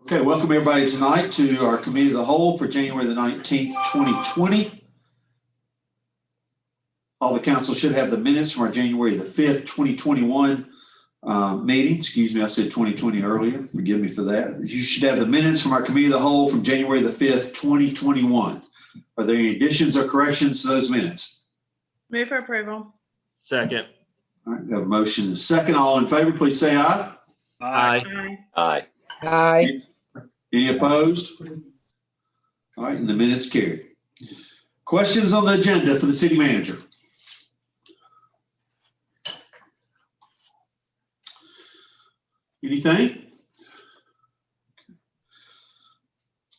Okay, welcome everybody tonight to our Committee of the Whole for January the 19th, 2020. All the council should have the minutes from our January the 5th, 2021 meeting. Excuse me, I said 2020 earlier. Forgive me for that. You should have the minutes from our Committee of the Whole from January the 5th, 2021. Are there any additions or corrections to those minutes? Move for approval. Second. All right, we have a motion and a second. All in favor, please say aye. Aye. Aye. Aye. Any opposed? All right, and the minutes carried. Questions on the agenda for the city manager? Anything?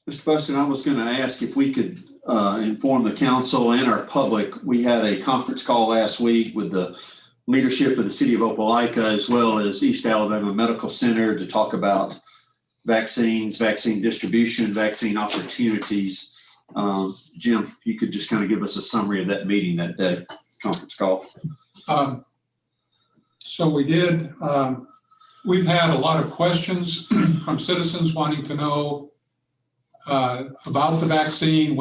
Mr. Buston, I was going to ask if we could inform the council and our public. We had a conference call last week with the leadership of the city of Opelika as well as East Alabama Medical Center to talk about vaccines, vaccine distribution, vaccine opportunities. Jim, if you could just kind of give us a summary of that meeting that day, conference call. So we did. We've had a lot of questions from citizens wanting to know about the vaccine,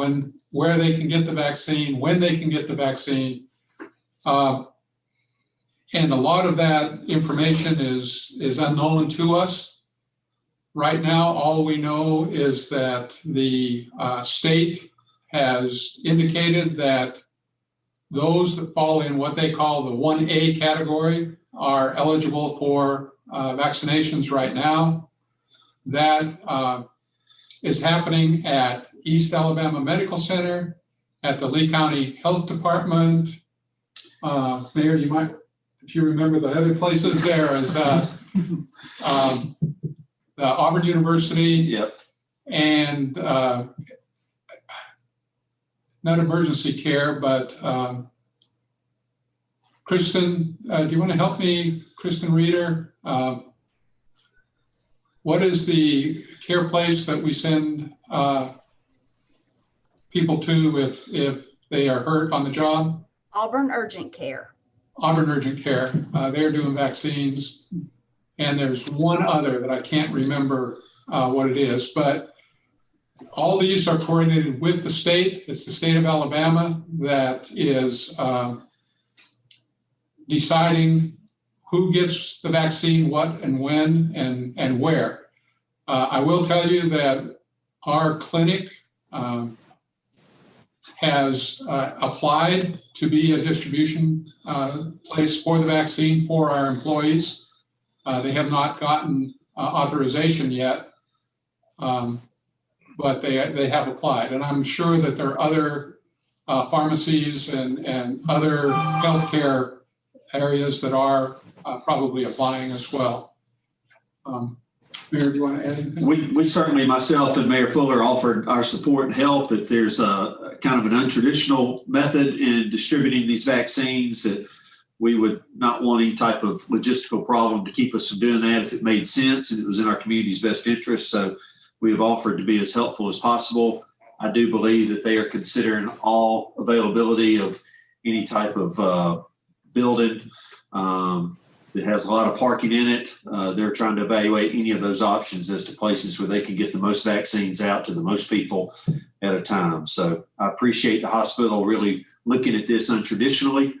where they can get the vaccine, when they can get the vaccine. And a lot of that information is unknown to us. Right now, all we know is that the state has indicated that those that fall in what they call the 1A category are eligible for vaccinations right now. That is happening at East Alabama Medical Center, at the Lee County Health Department. Mayor, you might, if you remember the other places there, is the Auburn University. Yep. And not emergency care, but Kristen, do you want to help me, Kristen Reeder? What is the care place that we send people to if they are hurt on the job? Auburn Urgent Care. Auburn Urgent Care. They're doing vaccines. And there's one other that I can't remember what it is, but all these are coordinated with the state. It's the state of Alabama that is deciding who gets the vaccine, what and when and where. I will tell you that our clinic has applied to be a distribution place for the vaccine for our employees. They have not gotten authorization yet, but they have applied. And I'm sure that there are other pharmacies and other healthcare areas that are probably applying as well. Mayor, do you want to add anything? We certainly, myself and Mayor Fuller, offered our support and help if there's a kind of an untraditional method in distributing these vaccines. That we would not want any type of logistical problem to keep us from doing that if it made sense and it was in our community's best interest. So we have offered to be as helpful as possible. I do believe that they are considering all availability of any type of building that has a lot of parking in it. They're trying to evaluate any of those options as to places where they can get the most vaccines out to the most people at a time. So I appreciate the hospital really looking at this untraditionally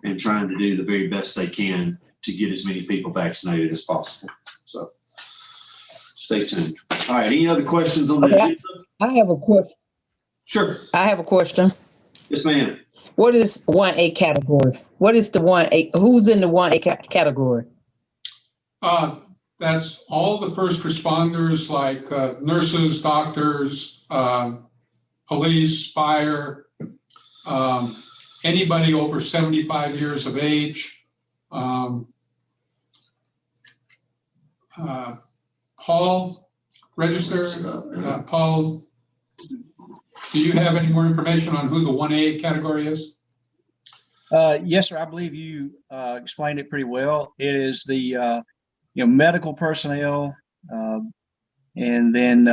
and trying to do the very best they can to get as many people vaccinated as possible. So stay tuned. All right, any other questions on the agenda? I have a question. Sure. I have a question. Yes, ma'am. What is 1A category? What is the 1A? Who's in the 1A category? That's all the first responders like nurses, doctors, police, fire, anybody over 75 years of age. Paul, register. Paul, do you have any more information on who the 1A category is? Yes, sir. I believe you explained it pretty well. It is the medical personnel, and then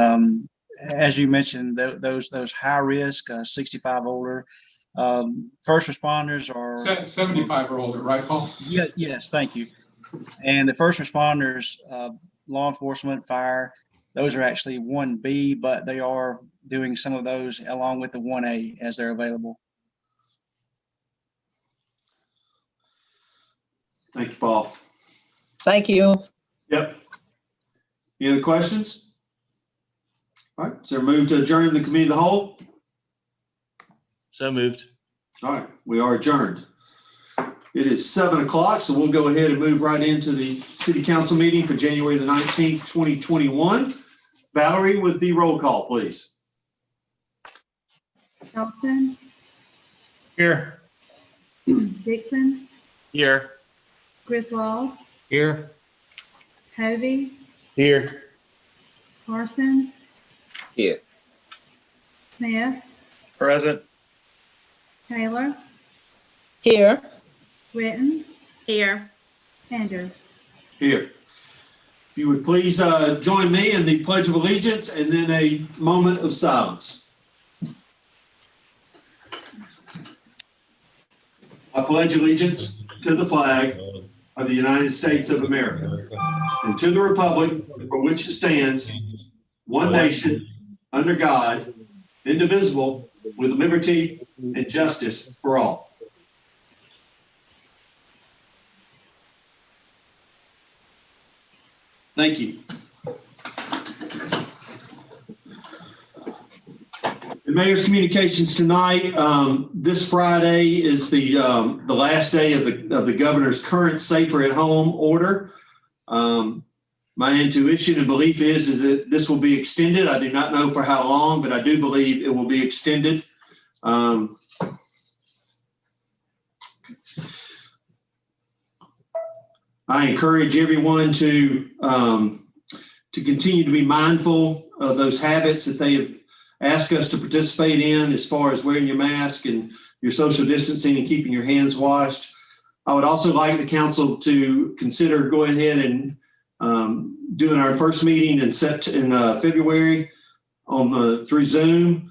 as you mentioned, those high risk, 65 older. First responders are 75 or older, right, Paul? Yeah. Yes. Thank you. And the first responders, law enforcement, fire, those are actually 1B, but they are doing some of those along with the 1A as they're available. Thank you, Paul. Thank you. Yep. Any other questions? All right, is there a move to adjourn the committee of the whole? So moved. All right, we are adjourned. It is 7 o'clock, so we'll go ahead and move right into the city council meeting for January the 19th, 2021. Valerie with the roll call, please. Thompson, Here. Dixon, Here. Griswold, Here. Hovey, Here. Parsons, Here. Smith, Present. Taylor, Here. Witten, Here. Anders. Here. If you would please join me in the Pledge of Allegiance and then a moment of silence. I pledge allegiance to the flag of the United States of America and to the republic for which it stands, one nation, under God, indivisible, with liberty and justice for all. Thank you. The mayor's communications tonight. This Friday is the last day of the governor's current safer at home order. My intuition and belief is that this will be extended. I do not know for how long, but I do believe it will be extended. I encourage everyone to continue to be mindful of those habits that they have asked us to participate in, as far as wearing your mask and your social distancing and keeping your hands washed. I would also like the council to consider going ahead and doing our first meeting in February through Zoom,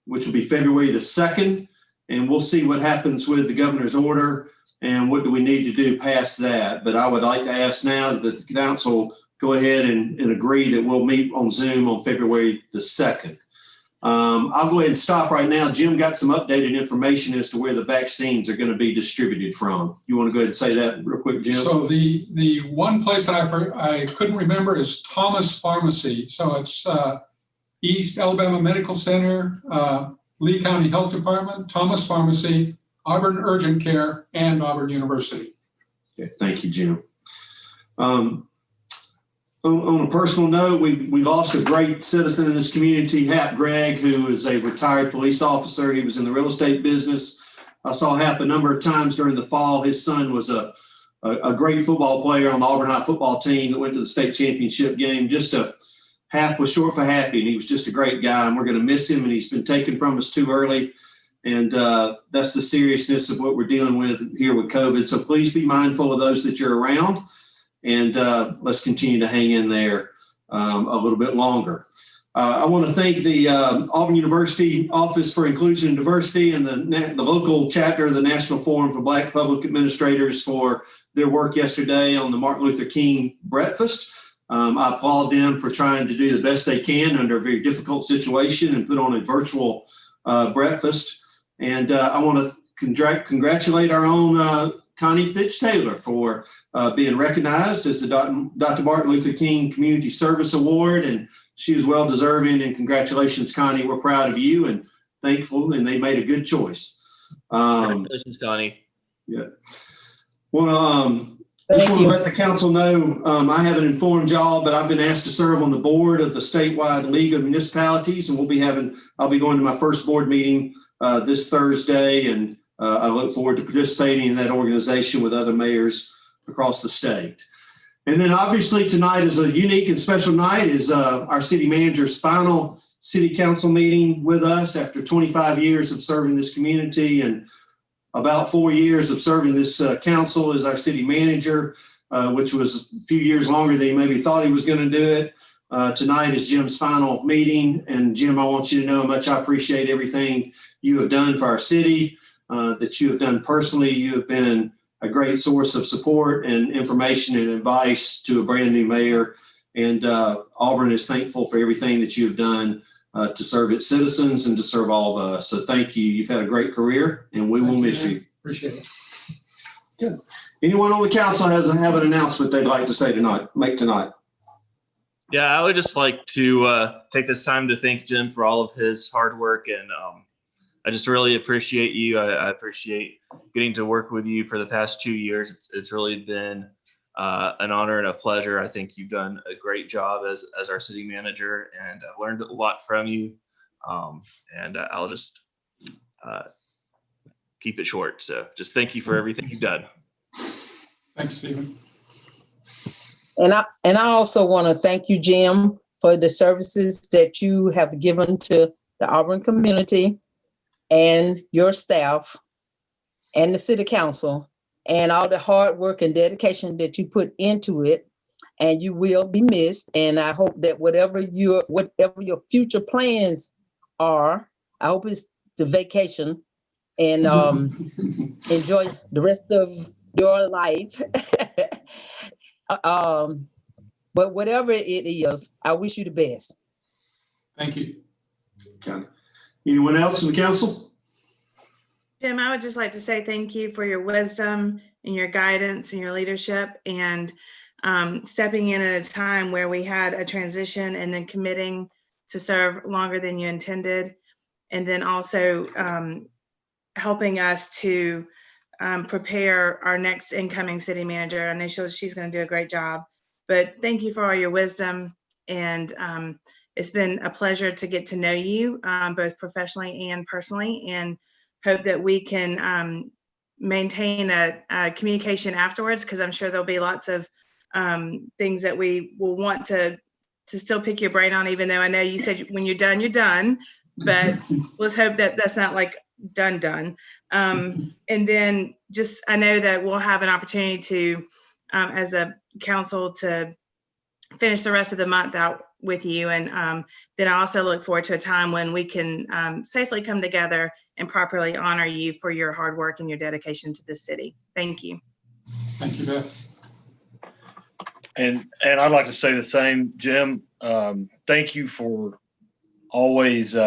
which will be February the 2nd, and we'll see what happens with the governor's order and what do we need to do past that. But I would like to ask now that the council go ahead and agree that we'll meet on Zoom on February the 2nd. I'll go ahead and stop right now. Jim got some updated information as to where the vaccines are going to be distributed from. You want to go ahead and say that real quick, Jim? So the one place that I couldn't remember is Thomas Pharmacy. So it's East Alabama Medical Center, Lee County Health Department, Thomas Pharmacy, Auburn Urgent Care, and Auburn University. Okay, thank you, Jim. On a personal note, we lost a great citizen in this community, Hap Gregg, who is a retired police officer. He was in the real estate business. I saw Hap a number of times during the fall. His son was a great football player on the Auburn High football team that went to the state championship game. Hap was short for happy, and he was just a great guy, and we're going to miss him, and he's been taken from us too early. And that's the seriousness of what we're dealing with here with COVID. So please be mindful of those that you're around. And let's continue to hang in there a little bit longer. I want to thank the Auburn University Office for Inclusion and Diversity and the local chapter of the National Forum for Black Public Administrators for their work yesterday on the Martin Luther King breakfast. I applaud them for trying to do the best they can under a very difficult situation and put on a virtual breakfast. And I want to congratulate our own Connie Fitch Taylor for being recognized as the Dr. Martin Luther King Community Service Award, and she is well deserving. And congratulations, Connie. We're proud of you and thankful, and they made a good choice. Congratulations, Connie. Yeah. Well, just want to let the council know I haven't informed y'all, but I've been asked to serve on the board of the statewide League of Municipalities, and I'll be going to my first board meeting this Thursday, and I look forward to participating in that organization with other mayors across the state. And then obviously tonight is a unique and special night, is our city manager's final city council meeting with us after 25 years of serving this community and about 4 years of serving this council as our city manager, which was a few years longer than he maybe thought he was going to do it. Tonight is Jim's final meeting. And Jim, I want you to know how much I appreciate everything you have done for our city, that you have done personally. You have been a great source of support and information and advice to a brand new mayor. And Auburn is thankful for everything that you've done to serve its citizens and to serve all of us. So thank you. You've had a great career, and we will miss you. Appreciate it. Good. Anyone on the council have an announcement they'd like to say tonight, make tonight? Yeah, I would just like to take this time to thank Jim for all of his hard work, and I just really appreciate you. I appreciate getting to work with you for the past 2 years. It's really been an honor and a pleasure. I think you've done a great job as our city manager, and I've learned a lot from you. And I'll just keep it short. So just thank you for everything you've done. Thanks, Stephen. And I also want to thank you, Jim, for the services that you have given to the Auburn community and your staff and the city council, and all the hard work and dedication that you put into it. And you will be missed. And I hope that whatever your future plans are, I hope it's the vacation, and enjoy the rest of your life. But whatever it is, I wish you the best. Thank you. Okay. Anyone else from the council? Jim, I would just like to say thank you for your wisdom and your guidance and your leadership, and stepping in at a time where we had a transition and then committing to serve longer than you intended. And then also helping us to prepare our next incoming city manager. I know she's going to do a great job, but thank you for all your wisdom. And it's been a pleasure to get to know you both professionally and personally, and hope that we can maintain a communication afterwards, because I'm sure there'll be lots of things that we will want to still pick your brain on, even though I know you said when you're done, but let's hope that that's not like done. And then just, I know that we'll have an opportunity to, as a council, to finish the rest of the month out with you. And then I also look forward to a time when we can safely come together and properly honor you for your hard work and your dedication to the city. Thank you. Thank you, Beth. And I'd like to say the same, Jim. Thank you for always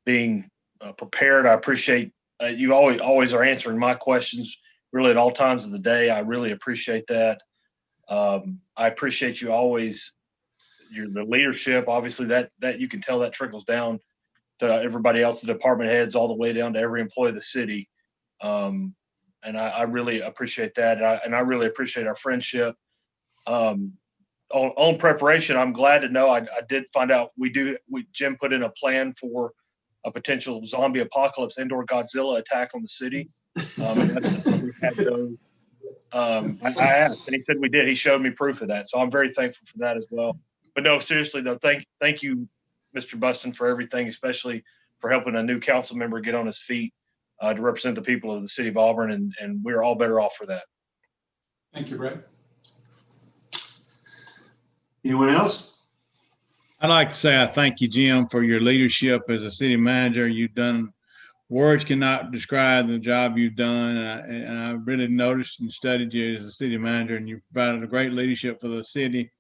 being prepared. I appreciate you always are answering my questions really at all times of the day. I really appreciate that. I appreciate you always, the leadership. Obviously, that you can tell that trickles down to everybody else, the department heads, all the way down to every employee of the city. And I really appreciate that. And I really appreciate our friendship. On preparation, I'm glad to know I did find out Jim put in a plan for a potential zombie apocalypse indoor Godzilla attack on the city. I asked, and he said we did. He showed me proof of that, so I'm very thankful for that as well. But no, seriously though, thank you, Mr. Buston, for everything, especially for helping a new council member get on his feet to represent the people of the city of Auburn, and we're all better off for that. Thank you, Brett. Anyone else? I'd like to say I thank you, Jim, for your leadership as a city manager. You've done, words cannot describe the job you've done. And I really noticed and studied you as a city manager, and you provided a great leadership for the city.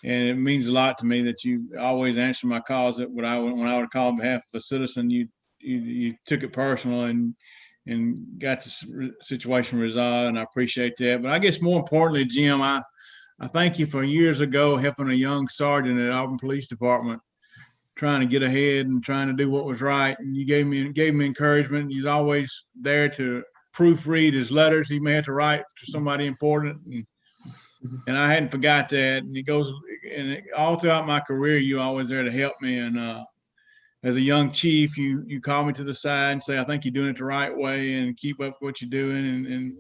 And it means a lot to me that you always answer my calls. That when I would call on behalf of a citizen, you took it personal and got the situation resolved, and I appreciate that. But I guess more importantly, Jim, I thank you for years ago helping a young sergeant at Auburn Police Department, trying to get ahead and trying to do what was right. And you gave me encouragement. He was always there to proofread his letters he may have to write to somebody important. And I hadn't forgot that. And it goes, and all throughout my career, you always there to help me. And as a young chief, you call me to the side and say, I think you're doing it the right way, and keep up what you're doing. And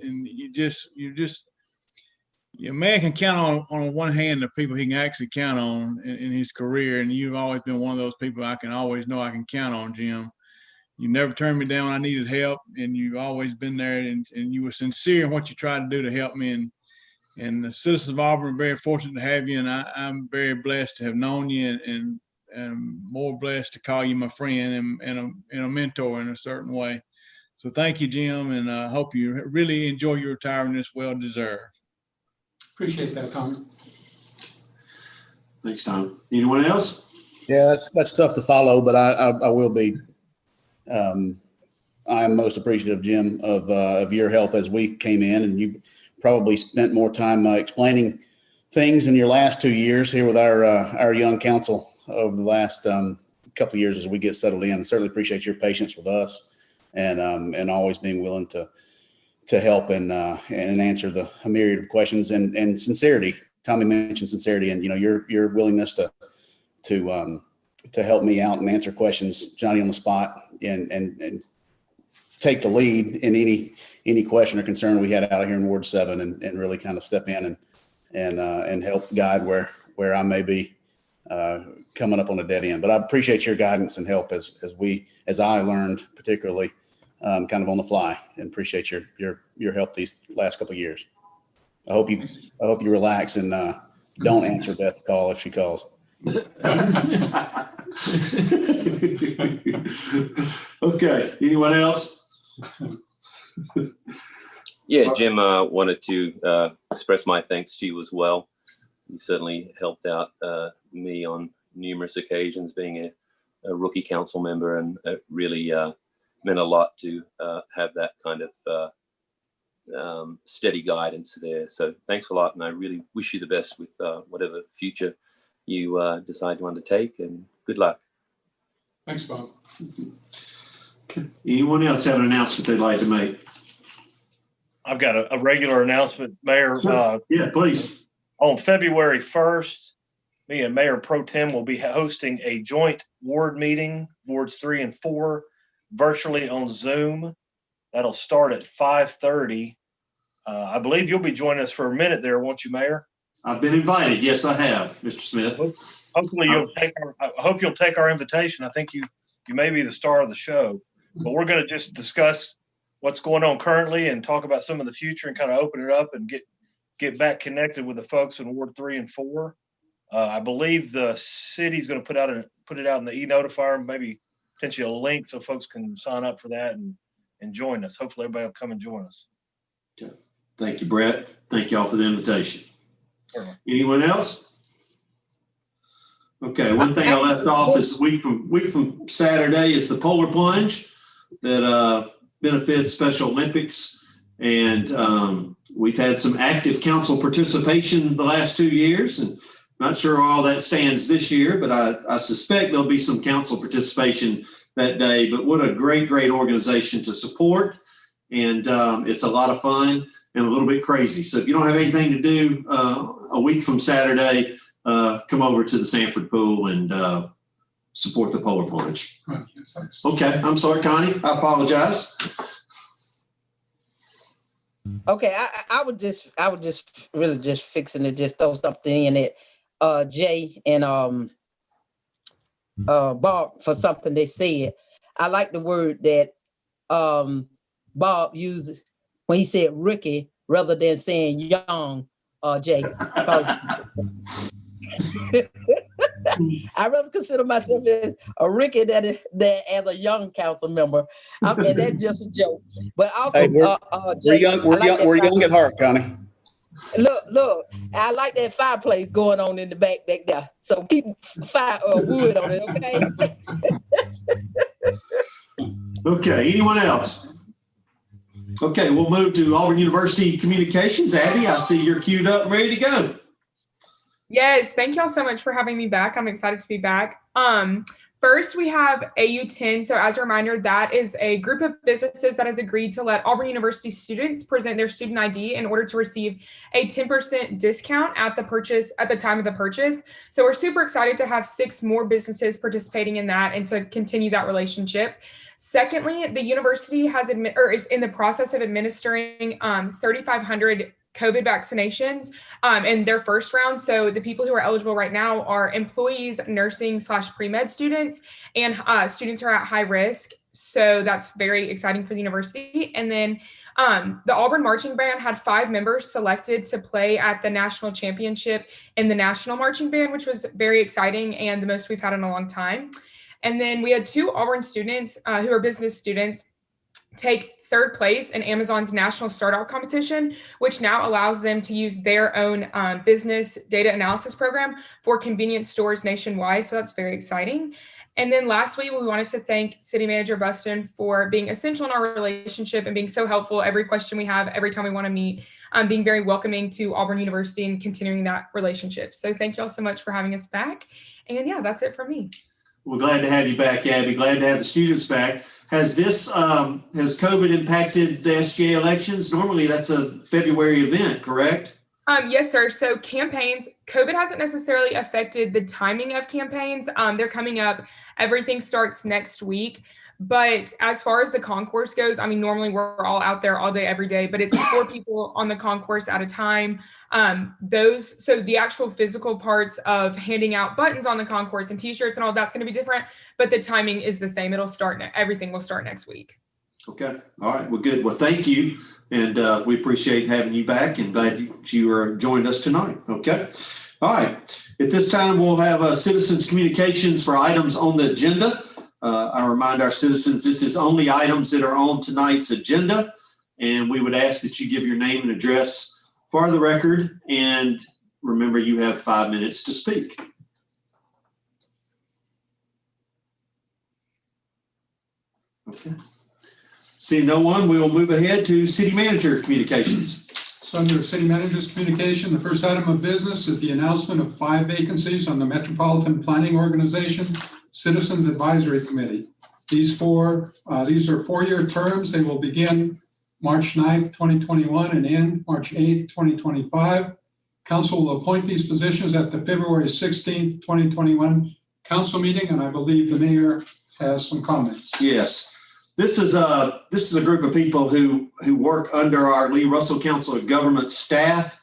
a man can count on one hand the people he can actually count on in his career. And you've always been one of those people I can always know I can count on, Jim. You never turned me down when I needed help, and you've always been there, and you were sincere in what you tried to do to help me. And the citizens of Auburn are very fortunate to have you, and I'm very blessed to have known you, and more blessed to call you my friend and a mentor in a certain way. So thank you, Jim, and I hope you really enjoy your retirement. It's well deserved. Appreciate that, Tommy. Thanks, Tom. Anyone else? Yeah, that's tough to follow, but I will be. I am most appreciative, Jim, of your help as we came in, and you probably spent more time explaining things in your last 2 years here with our young council over the last couple of years as we get settled in. I certainly appreciate your patience with us and always being willing to help and answer a myriad of questions and sincerity. Tommy mentioned sincerity, and your willingness to help me out and answer questions, Johnny, on the spot, and take the lead in any question or concern we had out here in Ward 7, and really kind of step in and help guide where I may be coming up on a dead end. But I appreciate your guidance and help as I learned, particularly kind of on the fly, and appreciate your help these last couple of years. I hope you relax and don't answer Beth's call if she calls. Okay. Anyone else? Yeah, Jim, wanted to express my thanks to you as well. You certainly helped out me on numerous occasions being a rookie council member, and it really meant a lot to have that kind of steady guidance there. So thanks a lot, and I really wish you the best with whatever future you decide to undertake, and good luck. Thanks, Bob. Okay. Anyone else have an announcement they'd like to make? I've got a regular announcement, Mayor. Yeah, please. On February 1st, me and Mayor Pro Tem will be hosting a joint ward meeting, Wards 3 and 4, virtually on Zoom. That'll start at 5:30. I believe you'll be joining us for a minute there, won't you, Mayor? I've been invited. Yes, I have, Mr. Smith. Hopefully I hope you'll take our invitation. I think you may be the star of the show, but we're going to just discuss what's going on currently and talk about some of the future and kind of open it up and get back connected with the folks in Ward 3 and 4. I believe the city's going to put it out in the e-notifier, maybe potentially a link so folks can sign up for that and join us. Hopefully everybody will come and join us. Okay. Thank you, Brett. Thank you all for the invitation. Certainly. Anyone else? Okay, one thing I left off is week from Saturday is the polar plunge that benefits Special Olympics, and we've had some active council participation the last 2 years, and not sure all that stands this year, but I suspect there'll be some council participation that day. But what a great organization to support, and it's a lot of fun and a little bit crazy. So if you don't have anything to do a week from Saturday, come over to the Sanford Pool and support the polar plunge. Okay, I'm sorry, Connie. I apologize. Okay, I would just really just fixing to just throw something in it. Jay and Bob, for something they said. I like the word that Bob uses when he said rookie rather than saying young, Jay, because I rather consider myself as a rookie than as a young council member. And that's just a joke. But also, Hey, Jay, we're young at heart, Connie. Look, I like that fireplace going on in the back there. So keep fire wood on it, okay? Okay, anyone else? Okay, we'll move to Auburn University Communications. Abby, I see you're queued up and ready to go. Yes, thank y'all so much for having me back. I'm excited to be back. First, we have AU10. So as a reminder, that is a group of businesses that has agreed to let Auburn University students present their student ID in order to receive a 10% discount at the time of the purchase. So we're super excited to have 6 more businesses participating in that and to continue that relationship. Secondly, the university is in the process of administering 3,500 COVID vaccinations in their first round. So the people who are eligible right now are employees, nursing / pre-med students, and students who are at high risk. So that's very exciting for the university. And then the Auburn Marching Band had 5 members selected to play at the national championship in the National Marching Band, which was very exciting and the most we've had in a long time. And then we had 2 Auburn students who are business students take third place in Amazon's national startup competition, which now allows them to use their own business data analysis program for convenience stores nationwide. So that's very exciting. And then lastly, we wanted to thank City Manager Buston for being essential in our relationship and being so helpful every question we have, every time we want to meet, being very welcoming to Auburn University and continuing that relationship. So thank you all so much for having us back. And yeah, that's it for me. We're glad to have you back, Abby. Glad to have the students back. Has COVID impacted the SGA elections? Normally that's a February event, correct? Yes, sir. So campaigns, COVID hasn't necessarily affected the timing of campaigns. They're coming up. Everything starts next week. But as far as the concourse goes, I mean, normally we're all out there all day, every day, but it's 4 people on the concourse at a time. So the actual physical parts of handing out buttons on the concourse and t-shirts and all that's going to be different, but the timing is the same. Everything will start next week. Okay. All right. Well, good. Well, thank you. And we appreciate having you back and glad you joined us tonight. Okay. All right. At this time, we'll have citizens communications for items on the agenda. I remind our citizens, this is only items that are on tonight's agenda. And we would ask that you give your name and address for the record. And remember, you have 5 minutes to speak. Okay. Seeing no one, we will move ahead to city manager communications. So under city manager's communication, the first item of business is the announcement of 5 vacancies on the Metropolitan Planning Organization Citizens Advisory Committee. These are 4-year terms. They will begin March 9th, 2021 and end March 8th, 2025. Council will appoint these positions at the February 16th, 2021 council meeting, and I believe the mayor has some comments. Yes. This is a group of people who work under our Lee Russell Council of Government staff.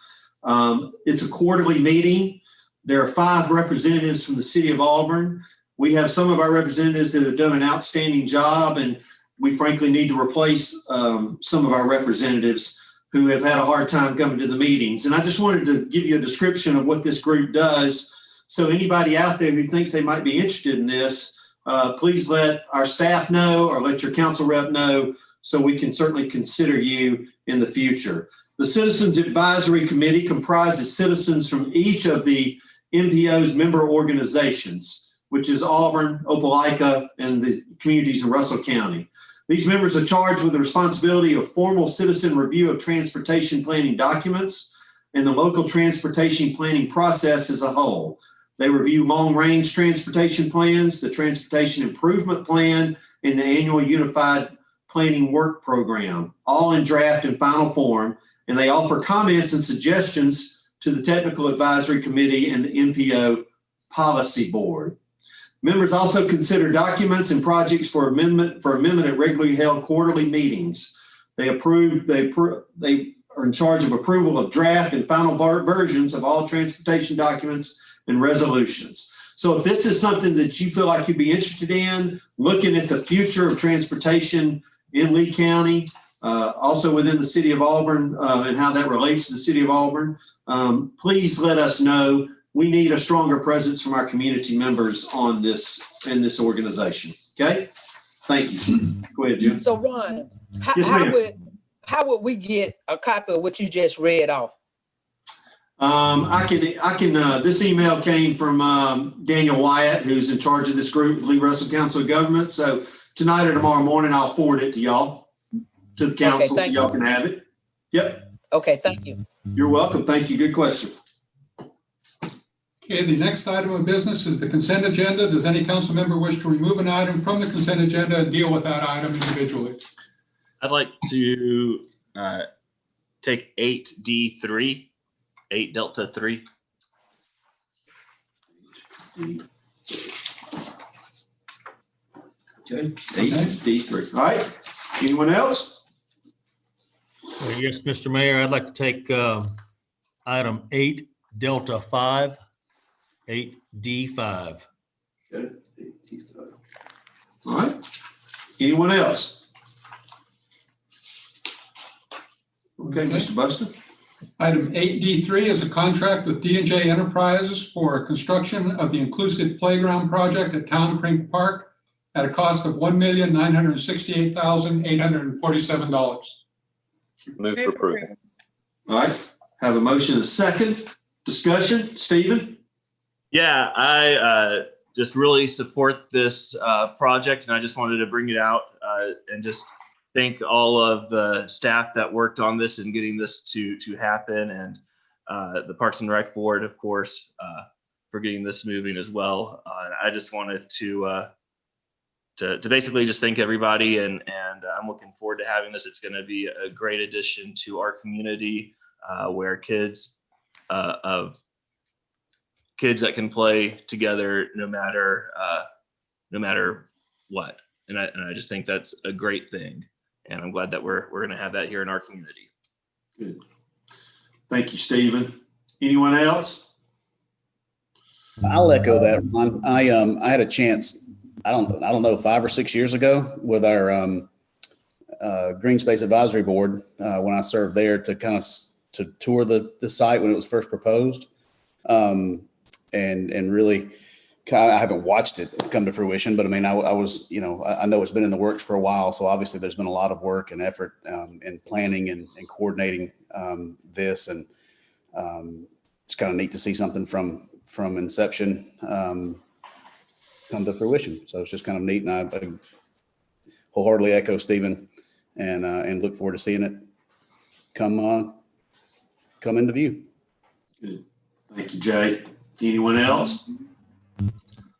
It's a quarterly meeting. There are 5 representatives from the city of Auburn. We have some of our representatives that have done an outstanding job, and we frankly need to replace some of our representatives who have had a hard time coming to the meetings. And I just wanted to give you a description of what this group does. So anybody out there who thinks they might be interested in this, please let our staff know or let your council rep know so we can certainly consider you in the future. The Citizens Advisory Committee comprises citizens from each of the MPO's member organizations, which is Auburn, Opelika, and the communities in Russell County. These members are charged with the responsibility of formal citizen review of transportation planning documents and the local transportation planning process as a whole. They review long-range transportation plans, the transportation improvement plan, and the annual unified planning work program, all in draft and final form, and they offer comments and suggestions to the Technical Advisory Committee and the MPO Policy Board. Members also consider documents and projects for amendment at regularly held quarterly meetings. They are in charge of approval of draft and final versions of all transportation documents and resolutions. So if this is something that you feel like you'd be interested in, looking at the future of transportation in Lee County, also within the city of Auburn and how that relates to the city of Auburn, please let us know. We need a stronger presence from our community members in this organization. Okay, thank you. Go ahead, Jim. So Ron, Yes, how would we get a copy of what you just read off? I can. This email came from Daniel Wyatt, who's in charge of this group, Lee Russell Council of Government. So tonight or tomorrow morning, I'll forward it to y'all, to the council, so y'all can have it. Yep. Okay, thank you. You're welcome. Thank you. Good question. Okay, the next item of business is the consent agenda. Does any council member wish to remove an item from the consent agenda and deal with that item individually? I'd like to take 8D3, 8 Delta 3. Okay, 8D3. All right. Anyone else? Yes, Mr. Mayor, I'd like to take item 8 Delta 5, 8D5. Okay, 8D5. All right. Anyone else? Okay, Mr. Buston. Item 8D3 is a contract with D&J Enterprises for construction of the inclusive playground project at Town Creek Park at a cost of $1,968,847. Move for approval. All right, have a motion and a second. Discussion, Stephen? Yeah, I just really support this project, and I just wanted to bring it out and just thank all of the staff that worked on this and getting this to happen, and the Parks and Rec Board, of course, for getting this moving as well. I just wanted to basically just thank everybody, and I'm looking forward to having this. It's going to be a great addition to our community, where kids that can play together no matter what, and I just think that's a great thing, and I'm glad that we're going to have that here in our community. Good. Thank you, Stephen. Anyone else? I'll echo that, Ron. I had a chance, I don't know, 5 or 6 years ago with our Green Space Advisory Board, when I served there, to kind of to tour the site when it was first proposed. And really, I haven't watched it come to fruition, but I mean, I was, I know it's been in the works for a while. So obviously there's been a lot of work and effort in planning and coordinating this. And it's kind of neat to see something from inception come to fruition. So it's just kind of neat. And I wholeheartedly echo Stephen and look forward to seeing it come into view. Good. Thank you, Jay. Anyone else?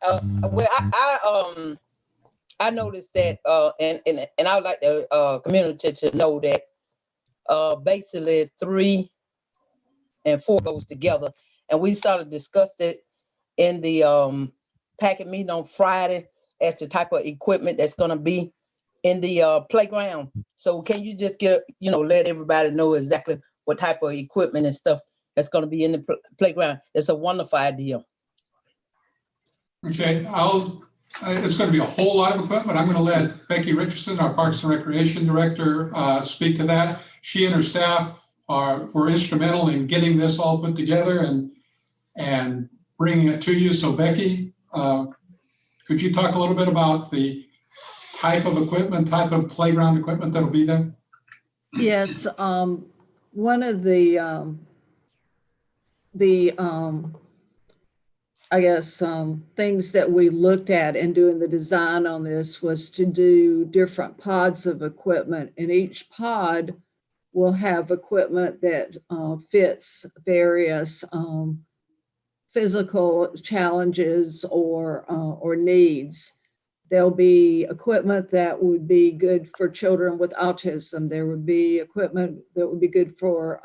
Well, I noticed that, and I would like the community to know that basically 3 and 4 goes together, and we sort of discussed it in the packet meeting on Friday as the type of equipment that's going to be in the playground. So can you just let everybody know exactly what type of equipment and stuff that's going to be in the playground? It's a wonderful idea. Okay, it's going to be a whole lot of equipment. I'm going to let Becky Richardson, our Parks and Recreation Director, speak to that. She and her staff were instrumental in getting this all put together and bringing it to you. So Becky, could you talk a little bit about the type of equipment, type of playground equipment that'll be there? Yes, one of the I guess things that we looked at in doing the design on this was to do different pods of equipment, and each pod will have equipment that fits various physical challenges or needs. There'll be equipment that would be good for children with autism. There would be equipment that would be good for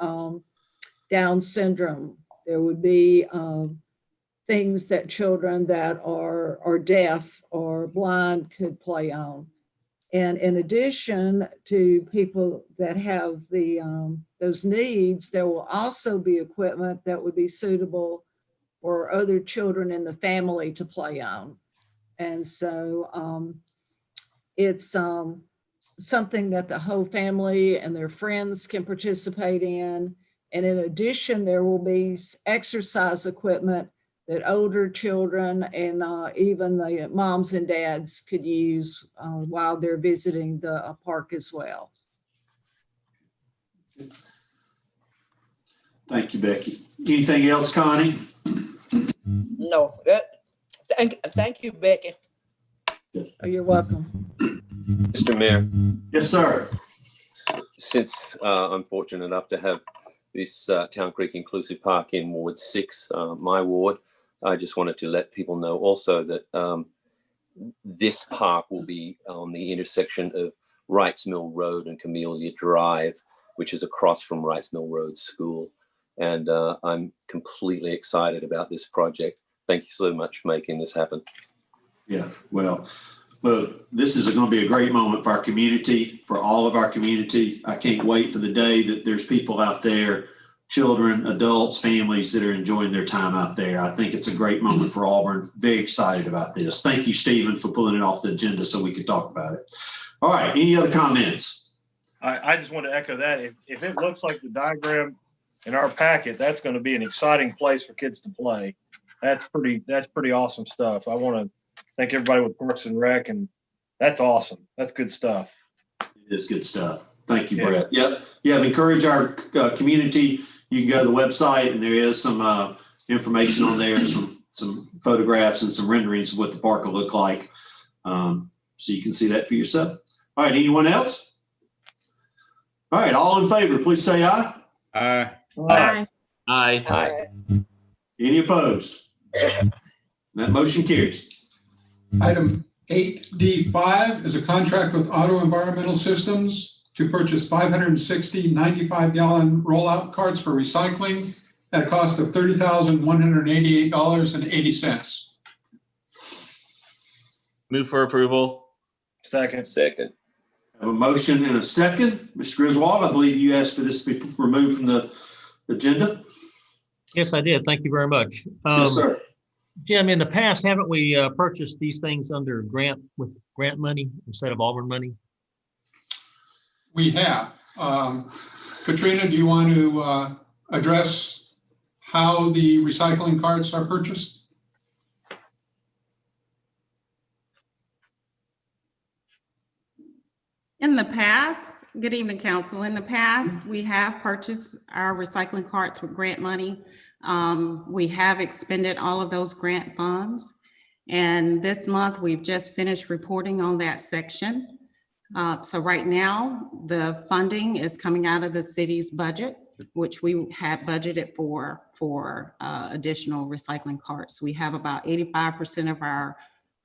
Down syndrome. There would be things that children that are deaf or blind could play on. And in addition to people that have those needs, there will also be equipment that would be suitable for other children in the family to play on. And so it's something that the whole family and their friends can participate in. And in addition, there will be exercise equipment that older children and even the moms and dads could use while they're visiting the park as well. Thank you, Becky. Anything else, Connie? No, thank you, Becky. Oh, you're welcome. Mr. Mayor, Yes, sir. since I'm fortunate enough to have this Town Creek Inclusive Park in Ward 6, my ward, I just wanted to let people know also that this park will be on the intersection of Wrights Mill Road and Camellia Drive, which is across from Wrights Mill Road School. And I'm completely excited about this project. Thank you so much for making this happen. Yeah, well, this is going to be a great moment for our community, for all of our community. I can't wait for the day that there's people out there, children, adults, families that are enjoying their time out there. I think it's a great moment for Auburn. Very excited about this. Thank you, Stephen, for pulling it off the agenda so we could talk about it. All right, any other comments? I just want to echo that. If it looks like the diagram in our packet, that's going to be an exciting place for kids to play. That's pretty awesome stuff. I want to thank everybody with Parks and Rec and That's awesome. That's good stuff. It is good stuff. Thank you, Yeah. Brett. Yep. Yeah. Encourage our community. You can go to the website and there is some information on there, some photographs and some renderings of what the park will look like. So you can see that for yourself. All right. Anyone else? All right. All in favor, please say aye. Aye. Aye. Aye. Aye. Any opposed? That motion carries. Item 8D5 is a contract with Auto Environmental Systems to purchase 560 95-gallon rollout carts for recycling at a cost of $30,188.80. Move for approval. Second. Second. I have a motion and a second. Mr. Griswold, I believe you asked for this to be removed from the agenda. Yes, I did. Thank you very much. Yes, sir. Jim, in the past, haven't we purchased these things under grant money instead of Auburn money? We have. Katrina, do you want to address how the recycling carts are purchased? In the past, good evening, council. In the past, we have purchased our recycling carts with grant money. We have expended all of those grant funds. And this month, we've just finished reporting on that section. So right now, the funding is coming out of the city's budget, which we had budgeted for additional recycling carts. We have about 85% of our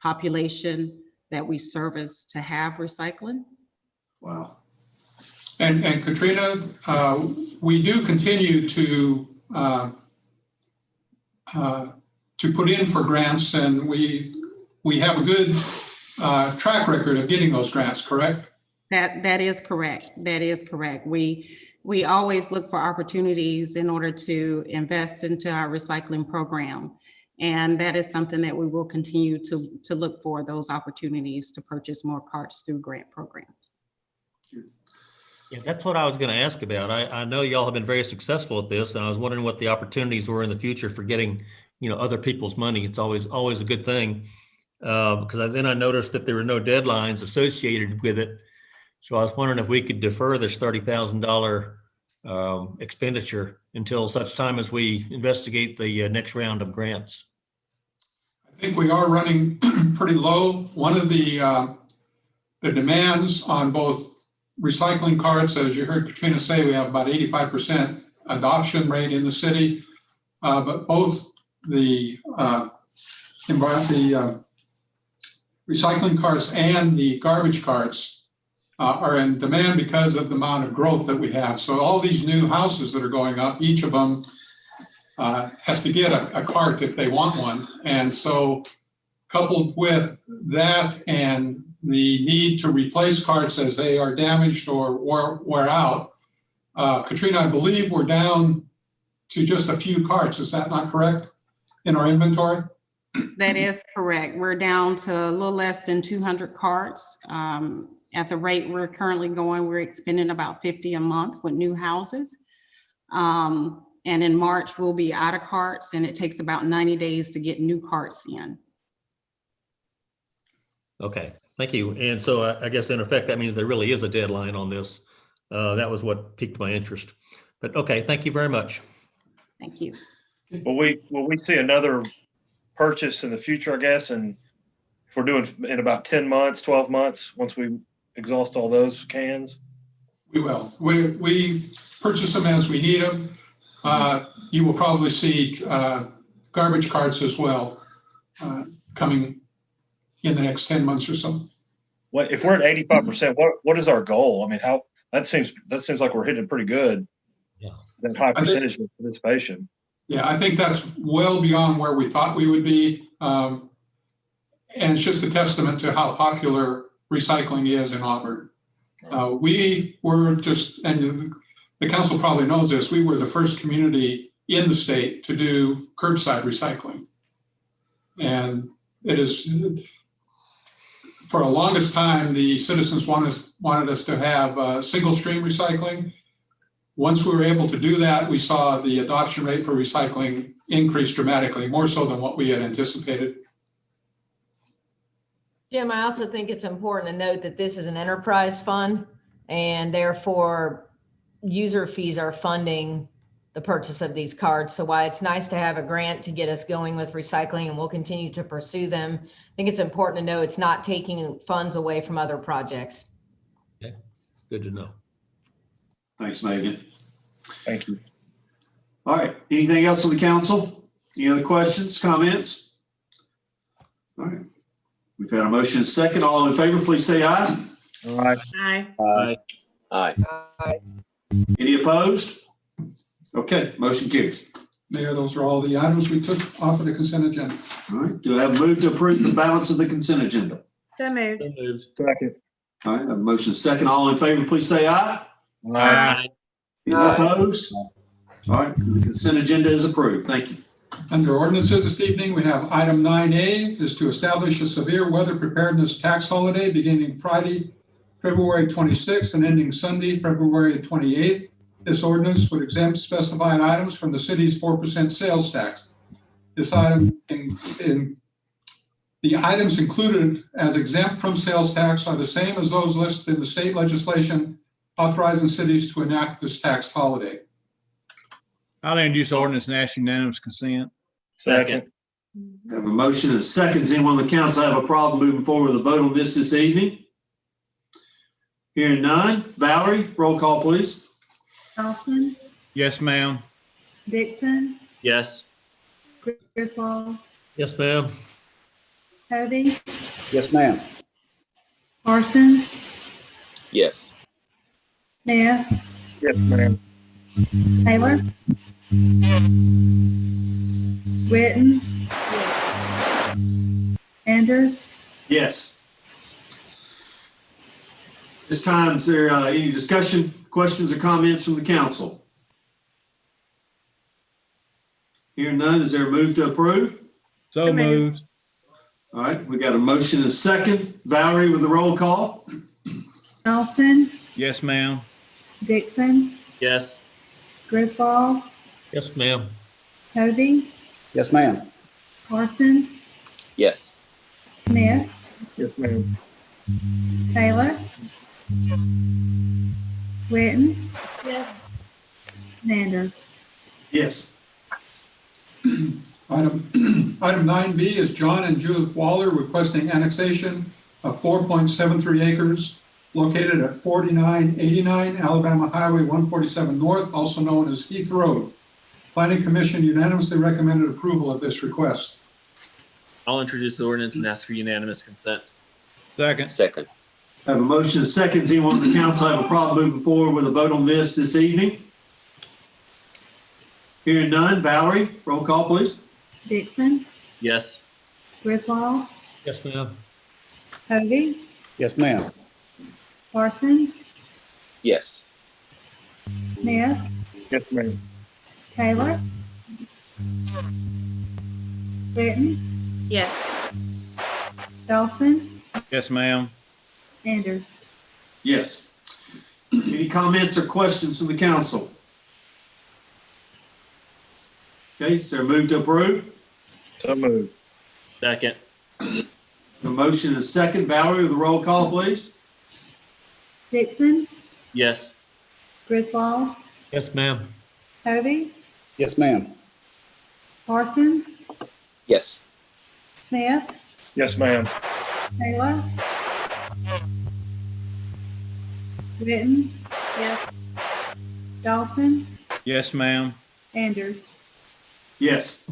population that we service to have recycling. Wow. And Katrina, we do continue to put in for grants, and we have a good track record of getting those grants, correct? That is correct. That is correct. We always look for opportunities in order to invest into our recycling program. And that is something that we will continue to look for, those opportunities to purchase more carts through grant programs. Yeah, that's what I was going to ask about. I know y'all have been very successful at this, and I was wondering what the opportunities were in the future for getting, other people's money. It's always a good thing, because then I noticed that there were no deadlines associated with it. So I was wondering if we could defer this $30,000 expenditure until such time as we investigate the next round of grants. I think we are running pretty low. One of the demands on both recycling carts, as you heard Katrina say, we have about 85% adoption rate in the city, but both the recycling carts and the garbage carts are in demand because of the amount of growth that we have. So all these new houses that are going up, each of them has to get a cart if they want one. And so coupled with that and the need to replace carts as they are damaged or wear out, Katrina, I believe we're down to just a few carts. Is that not correct in our inventory? That is correct. We're down to a little less than 200 carts. At the rate we're currently going, we're expending about 50 a month with new houses. And in March, we'll be out of carts, and it takes about 90 days to get new carts in. Okay, thank you. And so I guess in effect, that means there really is a deadline on this. That was what piqued my interest. But okay, thank you very much. Thank you. Will we see another purchase in the future, I guess, and if we're doing in about 10 months, 12 months, once we exhaust all those cans? We will. We purchase them as we need them. You will probably see garbage carts as well coming in the next 10 months or so. What if we're at 85%? What is our goal? I mean, how that seems like we're hitting pretty good. Yeah. That high percentage of participation. Yeah, I think that's well beyond where we thought we would be. And it's just a testament to how popular recycling is in Auburn. We were just, and the council probably knows this, we were the first community in the state to do curbside recycling. And it is, for the longest time, the citizens wanted us to have single stream recycling. Once we were able to do that, we saw the adoption rate for recycling increase dramatically, more so than what we had anticipated. Jim, I also think it's important to note that this is an enterprise fund and therefore user fees are funding the purchase of these cards. So while it's nice to have a grant to get us going with recycling and we'll continue to pursue them, I think it's important to know it's not taking funds away from other projects. Okay, good to know. Thanks, Megan. Thank you. All right. Anything else on the council? Any other questions, comments? All right. We've had a motion and a second. All in favor, please say aye. All right. Aye. Aye. Any opposed? Okay, motion carries. Mayor, those are all the items we took off of the consent agenda. All right. Do I have a move to approve the balance of the consent agenda? So moved. Second. All right. I have a motion and a second. All in favor, please say aye. Aye. Any opposed? All right. The consent agenda is approved. Thank you. Under ordinances this evening, we have item 9A is to establish a severe weather preparedness tax holiday beginning Friday, February 26th and ending Sunday, February 28th. This ordinance would exempt specified items from the city's 4% sales tax. This item in the items included as exempt from sales tax are the same as those listed in the state legislation authorizing cities to enact this tax holiday. I'll introduce ordinance and ask unanimous consent. Second. I have a motion and a second. Does anyone on the council have a problem moving forward with a vote on this evening? Hearing none. Valerie, roll call, please. Dawson, Yes, ma'am. Dixon, Yes. Griswold, Yes, ma'am. Cody, Yes, ma'am. Parsons, Yes. Smith, Yes, ma'am. Taylor, Witten, Sanders, Yes. This time, is there any discussion, questions, or comments from the council? Hearing none, is there a move to approve? So moved. All right, we got a motion and a second. Valerie with the roll call. Dawson, Yes, ma'am. Dixon, Yes. Griswold, Yes, ma'am. Cody, Yes, ma'am. Parsons, Yes. Smith, Yes, ma'am. Taylor, Witten, Yes. Item Sanders. Yes. 9B is John and Judith Waller requesting annexation of 4.73 acres located at 4989 Alabama Highway 147 North, also known as Heath Road. Planning Commission unanimously recommended approval of this request. I'll introduce the ordinance and ask for unanimous consent. Second. Second. I have a motion and a second. Does anyone on the council have a problem moving forward with a vote on this evening? Hearing none. Valerie, roll call, please. Dixon, Yes. Griswold, Yes, ma'am. Cody, Yes, ma'am. Parsons, Yes. Smith, Yes, ma'am. Taylor, Witten, Yes. Dawson, Yes, ma'am. Sanders. Yes. Any comments or questions from the council? Okay, is there a move to approve? So moved. Second. A motion and a second. Valerie with the roll call, please. Dixon, Yes. Griswold, Yes, ma'am. Cody, Yes, ma'am. Parsons, Yes. Smith, Yes, ma'am. Taylor, Witten, Yes. Dawson, Yes, ma'am. Sanders. Yes.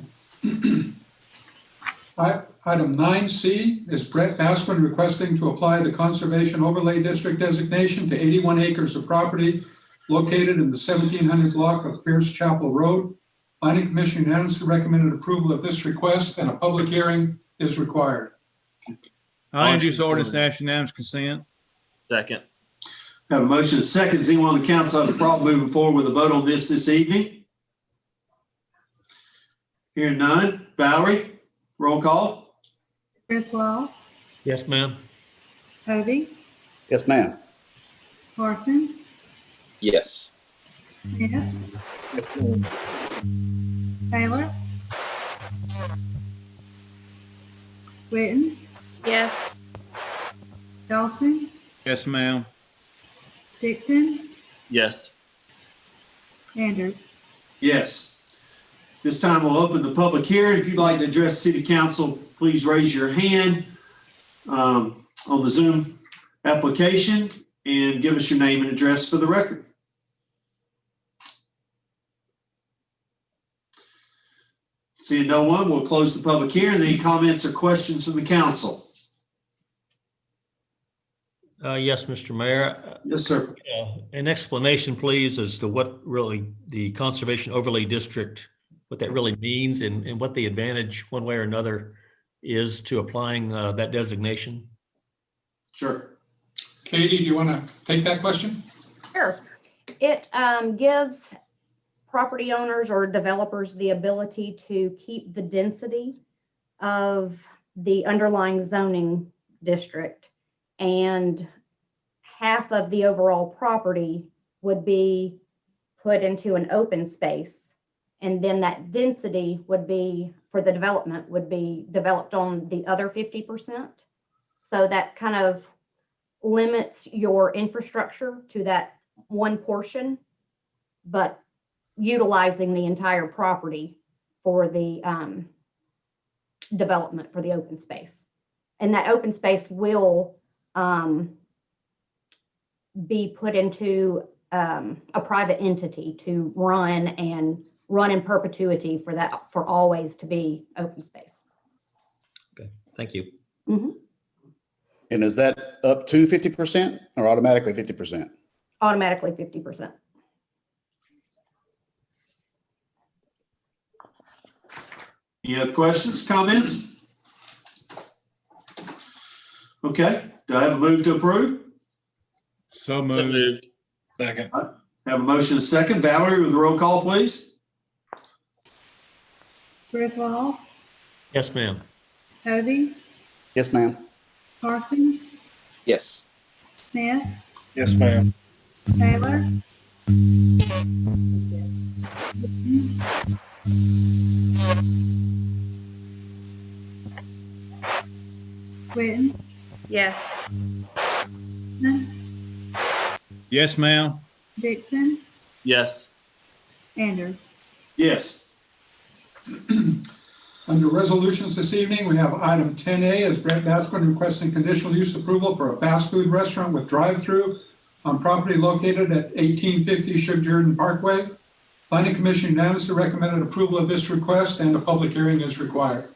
Item 9C is Brett Bassman requesting to apply the Conservation Overlay District designation to 81 acres of property located in the 1700 block of Pierce Chapel Road. Planning Commission unanimously recommended approval of this request and a public hearing is required. I'll introduce ordinance and ask unanimous consent. Second. Have a motion and a second. Does anyone on the council have a problem moving forward with a vote on this evening? Hearing none. Valerie, roll call. Griswold, Yes, ma'am. Cody, Yes, ma'am. Parsons, Yes. Smith, Yes, ma'am. Taylor, Witten, Yes. Dawson, Yes, ma'am. Dixon, Yes. Anders. Yes. This time we'll open the public hearing. If you'd like to address City Council, please raise your hand on the Zoom application and give us your name and address for the record. Seeing no one, we'll close the public hearing. Any comments or questions from the council? Yes, Mr. Mayor. Yes, sir. An explanation, please, as to what really the Conservation Overlay District, what that really means and what the advantage one way or another is to applying that designation. Sure. Katie, do you want to take that question? Sure. It gives property owners or developers the ability to keep the density of the underlying zoning district, and half of the overall property would be put into an open space. And then that density would be, for the development, would be developed on the other 50%. So that kind of limits your infrastructure to that one portion, but utilizing the entire property for the development for the open space. And that open space will be put into a private entity to run in perpetuity for that, for always to be open space. Okay, thank you. Mm-hmm. And is that up to 50% or automatically 50%? Automatically 50%. Any other questions, comments? Okay, do I have a move to approve? So moved. Second. Have a motion and a second. Valerie, with the roll call, please. Griswold, Yes, ma'am. Hovey, Yes, ma'am. Parsons, Yes. Smith, Yes, ma'am. Taylor, Witten, Yes. Yes, ma'am. Dixon, Yes. Anders. Yes. Under resolutions this evening, we have item 10A is Brett Basquin requesting conditional use approval for a fast food restaurant with drive-through on property located at 1850 Sugar Jordan Parkway. Planning Commission unanimously recommended approval of this request, and a public hearing is required.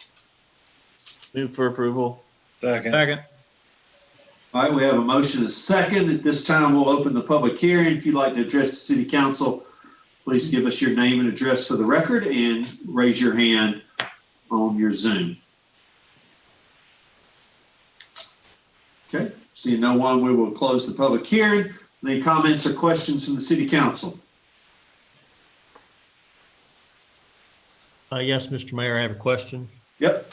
Move for approval. Second. Second. All right, we have a motion and a second. At this time, we'll open the public hearing. If you'd like to address the City Council, please give us your name and address for the record and raise your hand on your Zoom. Okay, seeing no one, we will close the public hearing. Any comments or questions from the City Council? Yes, Mr. Mayor, I have a question. Yep.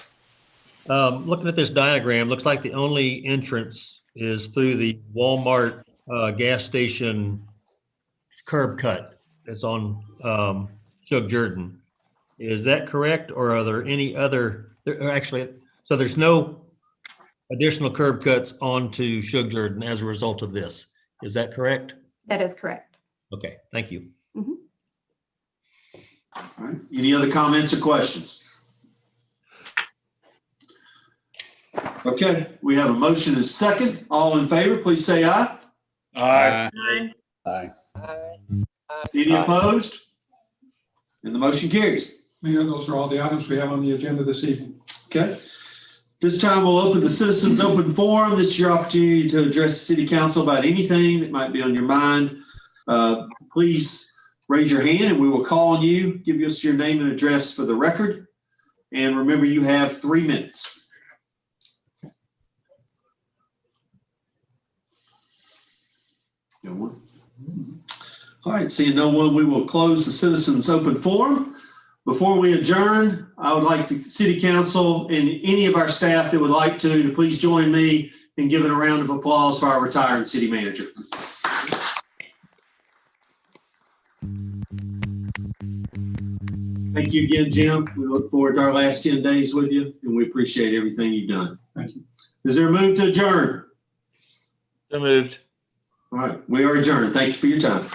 Looking at this diagram, looks like the only entrance is through the Walmart gas station curb cut that's on Sugar Jordan. Is that correct, or are there any other? So there's no additional curb cuts onto Sugar Jordan as a result of this. Is that correct? That is correct. Okay, thank you. Mm-hmm. All right. Any other comments or questions? Okay, we have a motion and a second. All in favor, please say aye. Aye. Aye. Aye. Any opposed? And the motion carries. Mayor, those are all the items we have on the agenda this evening. Okay. This time we'll open the citizens open forum. This is your opportunity to address the City Council about anything that might be on your mind. Please raise your hand and we will call on you. Give us your name and address for the record. And remember, you have 3 minutes. No one. All right, seeing no one, we will close the citizens open forum. Before we adjourn, I would like the City Council and any of our staff that would like to please join me in giving a round of applause for our retiring city manager. Thank you again, Jim. We look forward to our last 10 days with you, and we appreciate everything you've done. Thank you. Is there a move to adjourn? So moved. All right, we are adjourned. Thank you for your time.